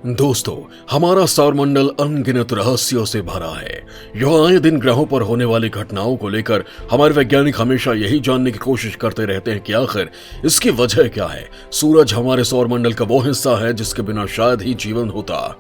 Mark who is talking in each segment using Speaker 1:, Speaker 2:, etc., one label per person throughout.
Speaker 1: दोस्तों, हमारा सौरमंडल अनगिनत रहस्यों से भरा है। यह आए दिन ग्रहों पर होने वाली घटनाओं को लेकर हमारे वैज्ञानिक हमेशा यही जानने की कोशिश करते रहते हैं कि आखिर इसकी वजह क्या है। सूरज हमारे सौरमंडल का वो हिस्सा है जिसके बिना शायद ही जीवन होता।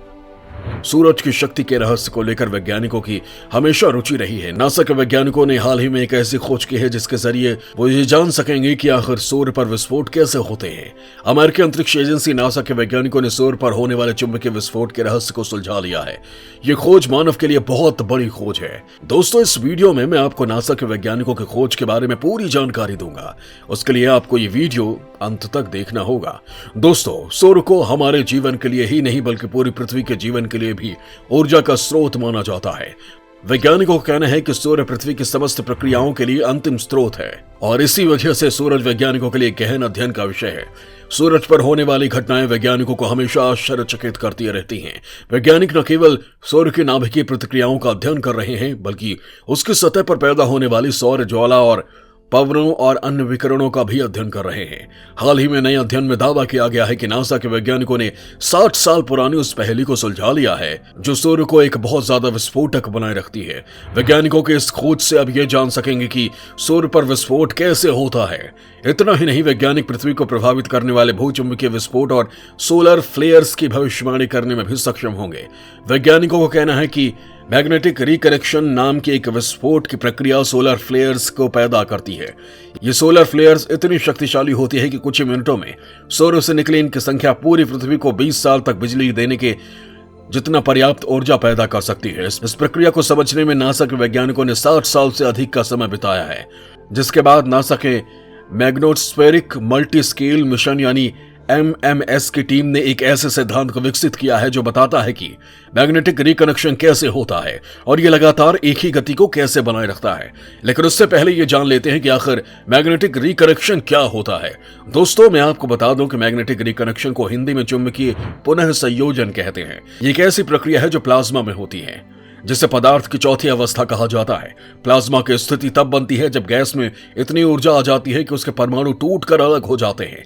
Speaker 1: सूरज की शक्ति के रहस्य को लेकर वैज्ञानिकों की हमेशा रुचि रही है। नासा के वैज्ञानिकों ने हाल ही में एक ऐसी खोज की है जिसके जरिए वो ये जान सकेंगे कि आखिर सूर्य पर विस्फोट कैसे होते हैं। अमेरिकी अंतरिक्ष एजेंसी नासा के वैज्ञानिकों ने सूर्य पर होने वाले चुंबकीय विस्फोट के रहस्य को सुलझा लिया है। ये खोज मानव के लिए बहुत बड़ी खोज है। दोस्तों, इस वीडियो में मैं आपको नासा के वैज्ञानिकों की खोज के बारे में पूरी जानकारी दूंगा। उसके लिए आपको ये वीडियो अंत तक देखना होगा। दोस्तों, सूर्य को हमारे जीवन के लिए ही नहीं बल्कि पूरी पृथ्वी के जीवन के लिए भी ऊर्जा का स्रोत माना जाता है। वैज्ञानिकों का कहना है कि सूर्य पृथ्वी की समस्त प्रक्रियाओं के लिए अंतिम स्रोत है और इसी वजह से सूरज वैज्ञानिकों के लिए गहन अध्ययन का विषय है। सूरज पर होने वाली घटनाएं वैज्ञानिकों को हमेशा आश्चर्यचकित करती रहती हैं। वैज्ञानिक न केवल सूर्य की नाभिकीय प्रतिक्रियाओं का अध्ययन कर रहे हैं बल्कि उसकी सतह पर पैदा होने वाली सौर ज्वाला और पवनों और अन्य विकिरणों का भी अध्ययन कर रहे हैं। हाल ही में नए अध्ययन में दावा किया गया है कि नासा के वैज्ञानिकों ने 60 साल पुरानी उस पहेली को सुलझा लिया है जो सूर्य को एक बहुत ज्यादा विस्फोटक बनाए रखती है। वैज्ञानिकों के इस खोज से अब ये जान सकेंगे कि सूर्य पर विस्फोट कैसे होता है। इतना ही नहीं, वैज्ञानिक पृथ्वी को प्रभावित करने वाले भूचुंबकीय विस्फोट और सोलर फ्लेयर्स की भविष्यवाणी करने में भी सक्षम होंगे। वैज्ञानिकों का कहना है कि मैग्नेटिक रिकरेक्शन नाम की एक विस्फोट की प्रक्रिया सोलर फ्लेयर्स को पैदा करती है। ये सोलर फ्लेयर्स इतनी शक्तिशाली होती है कि कुछ ही मिनटों में सूर्य से निकली इनकी संख्या पूरी पृथ्वी को 20 साल तक बिजली देने के जितना पर्याप्त ऊर्जा पैदा कर सकती है। इस प्रक्रिया को समझने में नासा के वैज्ञानिकों ने 60 साल से अधिक का समय बिताया है, जिसके बाद नासा के मैग्नेटोस्फेरिक मल्टी स्केल मिशन यानी MMS की टीम ने एक ऐसे सिद्धांत को विकसित किया है जो बताता है कि मैग्नेटिक रिकनेक्शन कैसे होता है और ये लगातार एक ही गति को कैसे बनाए रखता है। लेकिन उससे पहले ये जान लेते हैं कि आखिर मैग्नेटिक रिकनेक्शन क्या होता है। दोस्तों, मैं आपको बता दूं कि मैग्नेटिक रिकनेक्शन को हिंदी में चुंबकीय पुनः संयोजन कहते हैं। ये एक ऐसी प्रक्रिया है जो प्लाज्मा में होती है, जिसे पदार्थ की चौथी अवस्था कहा जाता है। प्लाज्मा की स्थिति तब बनती है जब गैस में इतनी ऊर्जा आ जाती है कि उसके परमाणु टूटकर अलग हो जाते हैं,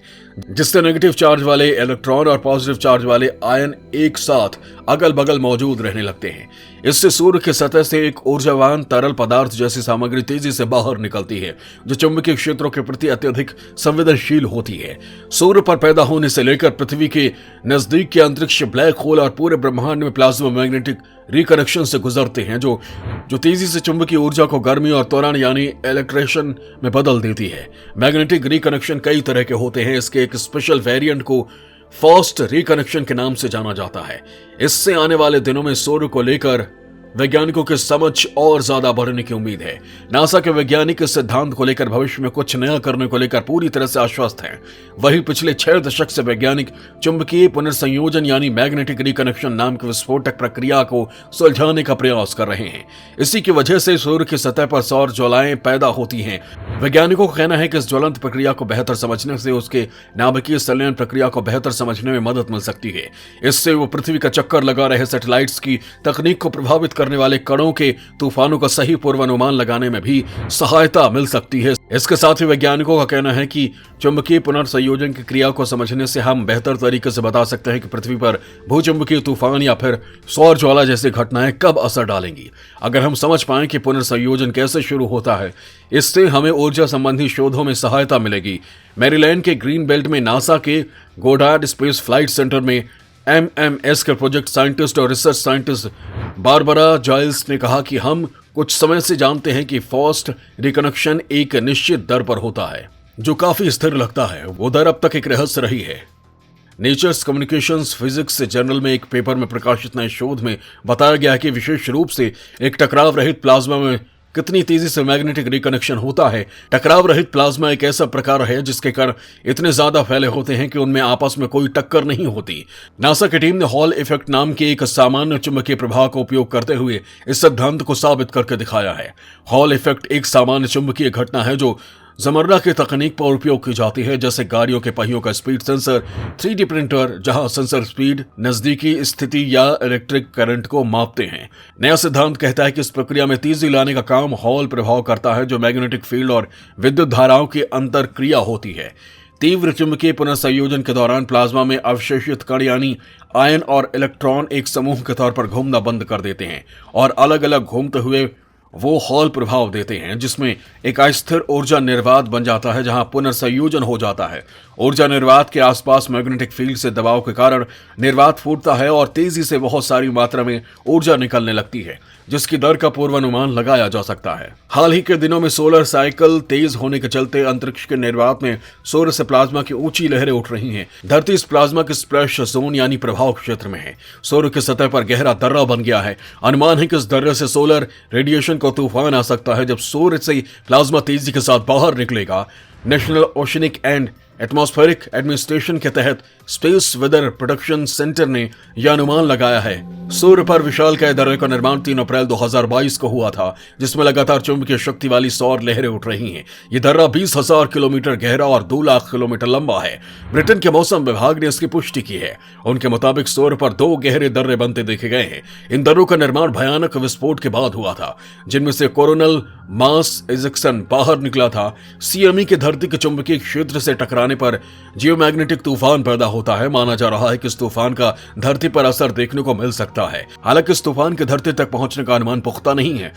Speaker 1: जिससे नेगेटिव चार्ज वाले इलेक्ट्रॉन और पॉजिटिव चार्ज वाले आयन एक साथ अगल बगल मौजूद रहने लगते हैं। इससे सूर्य की सतह से एक ऊर्जावान तरल पदार्थ जैसी सामग्री तेजी से बाहर निकलती है जो चुंबकीय क्षेत्रों के प्रति अत्यधिक संवेदनशील होती है। सूर्य पर पैदा होने से लेकर पृथ्वी के नजदीक के अंतरिक्ष, ब्लैक होल और पूरे ब्रह्मांड में प्लाज्मा मैग्नेटिक रिकनेक्शन से गुजरते हैं जो तेजी से चुंबकीय ऊर्जा को गर्मी और त्वरण यानी इलेक्ट्रेशन में बदल देती है। मैग्नेटिक रिकनेक्शन कई तरह के होते हैं। इसके एक स्पेशल वेरिएंट को फास्ट रिकनेक्शन के नाम से जाना जाता है। इससे आने वाले दिनों में सूर्य को लेकर वैज्ञानिकों की समझ और ज्यादा बढ़ने की उम्मीद है। नासा के वैज्ञानिक इस सिद्धांत को लेकर भविष्य में कुछ नया करने को लेकर पूरी तरह से आश्वस्त हैं। वहीं पिछले 6 दशक से वैज्ञानिक चुंबकीय पुनर्संयोजन यानी मैग्नेटिक रिकनेक्शन नाम की विस्फोटक प्रक्रिया को सुलझाने का प्रयास कर रहे हैं। इसी की वजह से सूर्य की सतह पर सौर ज्वालाएं पैदा होती हैं। वैज्ञानिकों का कहना है कि इस ज्वलंत प्रक्रिया को बेहतर समझने से उसके नाभिकीय संलयन प्रक्रिया को बेहतर समझने में मदद मिल सकती है। इससे वो पृथ्वी का चक्कर लगा रहे सैटेलाइट्स की तकनीक को प्रभावित करने वाले कणों के तूफानों का सही पूर्वानुमान लगाने में भी सहायता मिल सकती है। इसके साथ ही वैज्ञानिकों का कहना है कि चुंबकीय पुनर्संयोजन की क्रिया को समझने से हम बेहतर तरीके से बता सकते हैं कि पृथ्वी पर भूचुंबकीय तूफान या फिर सौर ज्वाला जैसी घटनाएं कब असर डालेंगी। अगर हम समझ पाएं कि पुनर्संयोजन कैसे शुरू होता है, इससे हमें ऊर्जा संबंधी शोधों में सहायता मिलेगी। मैरीलैंड के ग्रीन बेल्ट में नासा के गोडार्ड स्पेस फ्लाइट सेंटर में MMS के प्रोजेक्ट साइंटिस्ट और रिसर्च साइंटिस्ट बारबरा जाइल्स ने कहा कि हम कुछ समय से जानते हैं कि फास्ट रिकनेक्शन एक निश्चित दर पर होता है जो काफी स्थिर लगता है। वो दर अब तक एक रहस्य रही है। नेचर्स कम्युनिकेशंस फिजिक्स जर्नल में एक पेपर में प्रकाशित नए शोध में बताया गया है कि विशेष रूप से एक टकराव रहित प्लाज्मा में कितनी तेजी से मैग्नेटिक रिकनेक्शन होता है। टकराव रहित प्लाज्मा एक ऐसा प्रकार है जिसके कण इतने ज्यादा फैले होते हैं कि उनमें आपस में कोई टक्कर नहीं होती। नासा की टीम ने हॉल इफेक्ट नाम के एक सामान्य चुंबकीय प्रभाव का उपयोग करते हुए इस सिद्धांत को साबित करके दिखाया है। हॉल इफेक्ट एक सामान्य चुंबकीय घटना है जो जमर्रा की तकनीक पर उपयोग की जाती है, जैसे गाड़ियों के पहियों का स्पीड सेंसर, 3D प्रिंटर जहां सेंसर स्पीड, नजदीकी स्थिति या इलेक्ट्रिक करंट को मापते हैं। नया सिद्धांत कहता है कि इस प्रक्रिया में तेजी लाने का काम हॉल प्रभाव करता है जो मैग्नेटिक फील्ड और विद्युत धाराओं की अंतर क्रिया होती है। तीव्र चुंबकीय पुनर्संयोजन के दौरान प्लाज्मा में अवशेषित कण यानी आयन और इलेक्ट्रॉन एक समूह के तौर पर घूमना बंद कर देते हैं और अलग अलग घूमते हुए वो हॉल प्रभाव देते हैं, जिसमें एक अस्थिर ऊर्जा निर्वात बन जाता है जहां पुनर्संयोजन हो जाता है। ऊर्जा निर्वात के आसपास मैग्नेटिक फील्ड से दबाव के कारण निर्वात फूटता है और तेजी से बहुत सारी मात्रा में ऊर्जा निकलने लगती है, जिसकी दर का पूर्वानुमान लगाया जा सकता है। हाल ही के दिनों में सोलर साइकिल तेज होने के चलते अंतरिक्ष के निर्वात में सूर्य से प्लाज्मा की ऊंची लहरें उठ रही हैं। धरती इस प्लाज्मा के स्प्लैश जोन यानी प्रभाव क्षेत्र में है। सूर्य की सतह पर गहरा दर्रा बन गया है। अनुमान है कि इस दर्रे से सोलर रेडिएशन को तूफान आ सकता है जब सूर्य से प्लाज्मा तेजी के साथ बाहर निकलेगा। National oceanic and atmospheric administration के तहत स्पेस वेदर प्रोडक्शन सेंटर ने यह अनुमान लगाया है। सूर्य पर विशालकाय दर्रे का निर्माण 3 अप्रैल 2022 को हुआ था, जिसमें लगातार चुंबकीय शक्ति वाली सौर लहरें उठ रही हैं। यह दर्रा 20,000 किलोमीटर गहरा और 2 लाख किलोमीटर लंबा है। ब्रिटेन के मौसम विभाग ने इसकी पुष्टि की है। उनके मुताबिक सूर्य पर 2 गहरे दर्रे बनते देखे गए हैं। इन दर्रों का निर्माण भयानक विस्फोट के बाद हुआ था, जिनमें से कोरोनल मास इजेक्शन बाहर निकला था। सीएमई के धरती के चुंबकीय क्षेत्र से टकराने पर जियोमैग्नेटिक तूफान पैदा होता है। माना जा रहा है कि इस तूफान का धरती पर असर देखने को मिल सकता है। हालांकि इस तूफान के धरती तक पहुंचने का अनुमान पुख्ता नहीं है,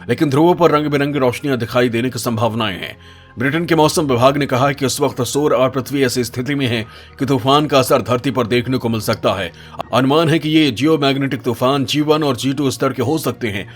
Speaker 1: लेकिन ध्रुवों पर रंग बिरंगी रोशनियां दिखाई देने की संभावनाएं हैं। ब्रिटेन के मौसम विभाग ने कहा है कि इस वक्त सूर्य और पृथ्वी ऐसी स्थिति में है कि तूफान का असर धरती पर देखने को मिल सकता है। अनुमान है कि ये जियोमैग्नेटिक तूफान G1 और G2 स्तर के हो सकते हैं।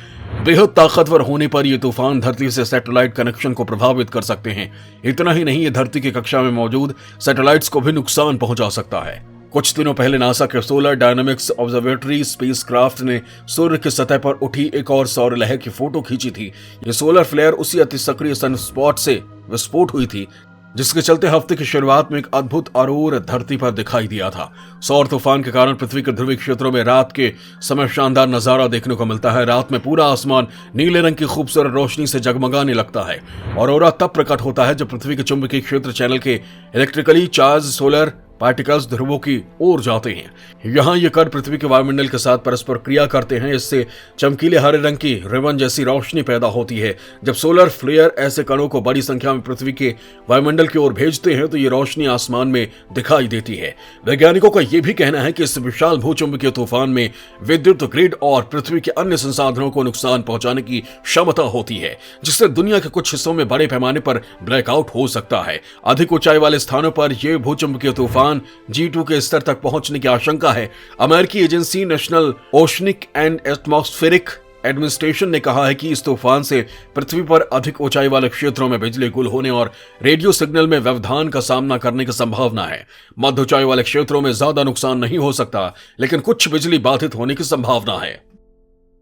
Speaker 1: बेहद ताकतवर होने पर यह तूफान धरती से सैटेलाइट कनेक्शन को प्रभावित कर सकते हैं। इतना ही नहीं, ये धरती की कक्षा में मौजूद सैटेलाइट्स को भी नुकसान पहुंचा सकता है। कुछ दिनों पहले नासा के सोलर डायनामिक्स ऑब्जर्वेटरी स्पेसक्राफ्ट ने सूर्य की सतह पर उठी एक और सौर लहर की फोटो खींची थी। ये सोलर फ्लेयर उसी अति सक्रिय सनस्पॉट से विस्फोट हुई थी, जिसके चलते हफ्ते की शुरुआत में एक अद्भुत अरोर धरती पर दिखाई दिया था। सौर तूफान के कारण पृथ्वी के ध्रुवीय क्षेत्रों में रात के समय शानदार नजारा देखने को मिलता है। रात में पूरा आसमान नीले रंग की खूबसूरत रोशनी से जगमगाने लगता है। ऑरोरा तब प्रकट होता है जब पृथ्वी के चुंबकीय क्षेत्र चैनल के इलेक्ट्रिकली चार्ज सोलर पार्टिकल्स ध्रुवों की ओर जाते हैं। यहाँ ये कण पृथ्वी के वायुमंडल के साथ परस्पर क्रिया करते हैं। इससे चमकीले हरे रंग की रिबन जैसी रोशनी पैदा होती है। जब सोलर फ्लेयर ऐसे कणों को बड़ी संख्या में पृथ्वी के वायुमंडल की ओर भेजते हैं तो ये रोशनी आसमान में दिखाई देती है। वैज्ञानिकों का यह भी कहना है कि इस विशाल भूचुंबकीय तूफान में विद्युत ग्रिड और पृथ्वी के अन्य संसाधनों को नुकसान पहुंचाने की क्षमता होती है, जिससे दुनिया के कुछ हिस्सों में बड़े पैमाने पर ब्लैकआउट हो सकता है। अधिक ऊंचाई वाले स्थानों पर यह भूचुंबकीय तूफान G2 के स्तर तक पहुंचने की आशंका है। अमेरिकी agency national oceanic and atmospheric administration ने कहा है कि इस तूफान से पृथ्वी पर अधिक ऊंचाई वाले क्षेत्रों में बिजली गुल होने और रेडियो सिग्नल में व्यवधान का सामना करने की संभावना है। मध्य ऊंचाई वाले क्षेत्रों में ज्यादा नुकसान नहीं हो सकता, लेकिन कुछ बिजली बाधित होने की संभावना है।